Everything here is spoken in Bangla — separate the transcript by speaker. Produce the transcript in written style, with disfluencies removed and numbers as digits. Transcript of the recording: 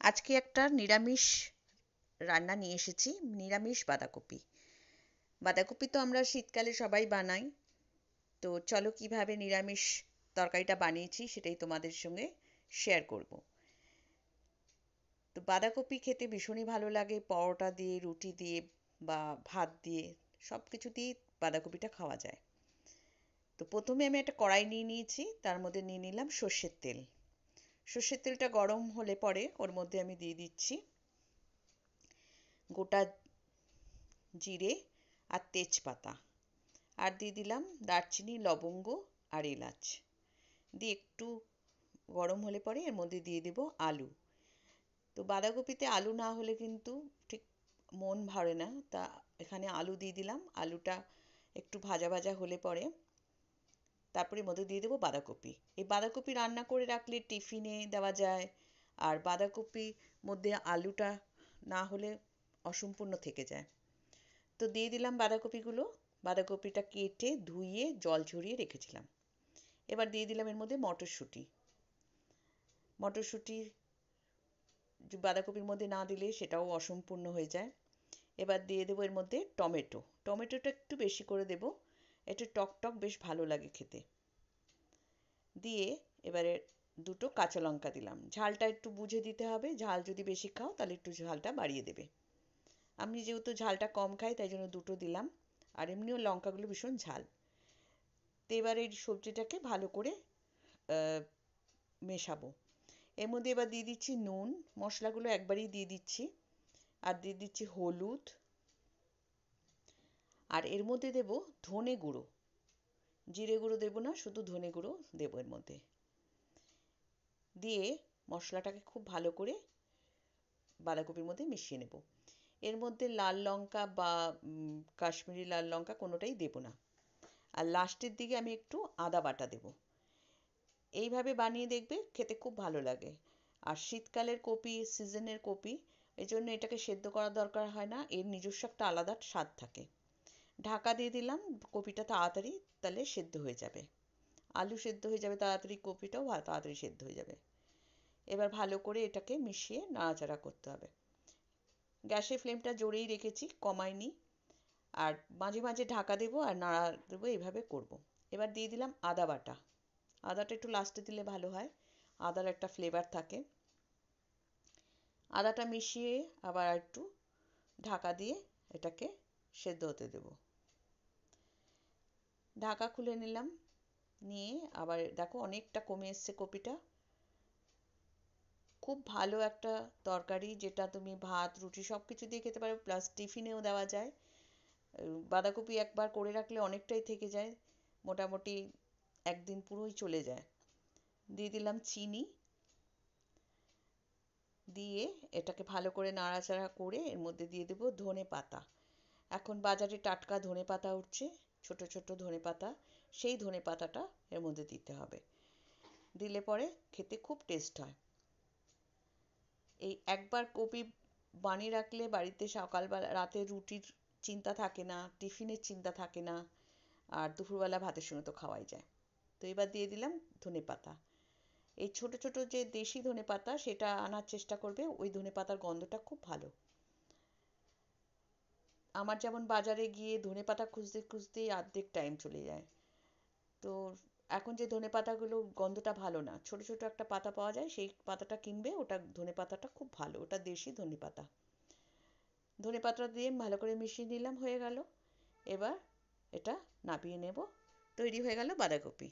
Speaker 1: আজকে একটা নিরামিষ রান্না নিয়ে এসেছি, নিরামিষ বাঁধাকপি। বাঁধাকপি তো আমরা শীতকালে সবাই বানাই। তো চলো কিভাবে নিরামিষ তরকারিটা বানিয়েছি সেটাই তোমাদের সঙ্গে শেয়ার করব। তো বাঁধাকপি খেতে ভীষণই ভালো লাগে, পরোটা দিয়ে, রুটি দিয়ে বা ভাত দিয়ে, সব কিছু দিয়েই বাঁধাকপিটা খাওয়া যায়। তো প্রথমে আমি একটা কড়াই নিয়ে নিয়েছি, তার মধ্যে নিয়ে নিলাম সর্ষের তেল। সর্ষের তেলটা গরম হলে পরে ওর মধ্যে আমি দিয়ে দিচ্ছি গোটা জিরে আর তেজপাতা, আর দিয়ে দিলাম দারচিনি, লবঙ্গ আর এলাচ। দিয়ে একটু গরম হলে পরে এর মধ্যে দিয়ে দেব আলু। তো বাঁধাকপিতে আলু না হলে কিন্তু ঠিক মন ভরে না, তা এখানে আলু দিয়ে দিলাম। আলুটা একটু ভাজা ভাজা হলে পরে তারপরে এর মধ্যে দিয়ে দেবো বাঁধাকপি। এই বাঁধাকপি রান্না করে রাখলে টিফিনে দেওয়া যায়, আর বাঁধাকপির মধ্যে আলুটা না হলে অসম্পূর্ণ থেকে যায়। তো দিয়ে দিলাম বাঁধাকপিগুলো। বাঁধাকপিটা কেটে ধুয়ে জল ঝরিয়ে রেখেছিলাম। এবার দিয়ে দিলাম এর মধ্যে মটরশুঁটি। মটরশুঁটি বাঁধাকপির মধ্যে না দিলে সেটাও অসম্পূর্ণ হয়ে যায়। এবার দিয়ে দেবো এর মধ্যে টমেটো। টমেটোটা একটু বেশি করে দেবো, একটু টক টক বেশ ভালো লাগে খেতে। দিয়ে এবারে দুটো কাঁচা লঙ্কা দিলাম। ঝালটা একটু বুঝে দিতে হবে, ঝাল যদি বেশি খাও তাহলে একটু ঝালটা বাড়িয়ে দেবে। আমি যেহেতু ঝালটা কম খাই তাই জন্য দুটো দিলাম, আর এমনিও লঙ্কাগুলো ভীষণ ঝাল। তো এবার এই সবজিটাকে ভালো করে মেশাবো। এর মধ্যে এবার দিয়ে দিচ্ছি নুন, মশলাগুলো একবারেই দিয়ে দিচ্ছি, আর দিয়ে দিচ্ছি হলুদ, আর এর মধ্যে দেব ধনে গুঁড়ো। জিরে গুঁড়ো দেবো না, শুধু ধনে গুঁড়ো দেবো এর মধ্যে। দিয়ে মশলাটাকে খুব ভালো করে বাঁধাকপির মধ্যে মিশিয়ে নেব। এর মধ্যে লাল লঙ্কা বা কাশ্মীরি লাল লঙ্কা কোনোটাই দেবো না। আর লাস্টের দিকে আমি একটু আদা বাটা দেবো। এইভাবে বানিয়ে দেখবে, খেতে খুব ভালো লাগে। আর শীতকালের কপি, সিজনের কপি, এই জন্য এটাকে সেদ্ধ করার দরকার হয় না, এর নিজস্ব একটা আলাদা স্বাদ থাকে। ঢাকা দিয়ে দিলাম, কপিটা তাড়াতাড়ি তাহলে সেদ্ধ হয়ে যাবে। আলু সেদ্ধ হয়ে যাবে তাড়াতাড়ি, কপিটাও তাড়াতাড়ি সেদ্ধ হয়ে যাবে। এবার ভালো করে এটাকে মিশিয়ে নাড়াচাড়া করতে হবে। গ্যাসের ফ্লেমটা জোরেই রেখেছি, কমাইনি। আর মাঝে মাঝে ঢাকা দেবো আর নাড়া দেবো, এইভাবে করব। এবার দিয়ে দিলাম আদা বাটা। আদাটা একটু লাস্টে দিলে ভালো হয়, আদার একটা ফ্লেভার থাকে। আদাটা মিশিয়ে আবার একটু ঢাকা দিয়ে এটাকে সেদ্ধ হতে দেব। ঢাকা খুলে নিলাম, নিয়ে আবার দেখো অনেকটা কমে এসছে কপিটা। খুব ভালো একটা তরকারি, যেটা তুমি ভাত, রুটি সব কিছু দিয়ে খেতে পারো, প্লাস টিফিনেও দেওয়া যায়। বাঁধাকপি একবার করে রাখলে অনেকটাই থেকে যায়, মোটামুটি একদিন পুরোই চলে যায়। দিয়ে দিলাম চিনি, দিয়ে এটাকে ভালো করে নাড়াচাড়া করে এর মধ্যে দিয়ে দেবো ধনে পাতা। এখন বাজারে টাটকা ধনে পাতা উঠছে, ছোট ছোট ধনে পাতা, সেই ধনে পাতাটা এর মধ্যে দিতে হবে। দিলে পরে খেতে খুব টেস্ট হয়। এই একবার কপি বানিয়ে রাখলে বাড়িতে সকালবেলা, রাতে রুটির চিন্তা থাকে না, টিফিনের চিন্তা থাকে না, আর দুপুরবেলা ভাতের সঙ্গে তো খাওয়াই যায়। তো এবার দিয়ে দিলাম ধনে পাতা। এই ছোট ছোট যে দেশি ধনে পাতা সেটা আনার চেষ্টা করবে, ওই ধনে পাতার গন্ধটা খুব ভালো। আমার যেমন বাজারে গিয়ে ধনে পাতা খুঁজতে খুঁজতেই অর্ধেক টাইম চলে যায়। তো এখন যে ধনে পাতাগুলো গন্ধটা ভালো না, ছোট ছোট একটা পাতা পাওয়া যায়, সেই পাতাটা কিনবে, ওটা ধনে পাতাটা খুব ভালো, ওটা দেশি ধনে পাতা। ধনে পাতা দিয়ে ভালো করে মিশিয়ে নিলাম, হয়ে গেল। এবার এটা নামিয়ে নেব। তৈরি হয়ে গেল বাঁধাকপি।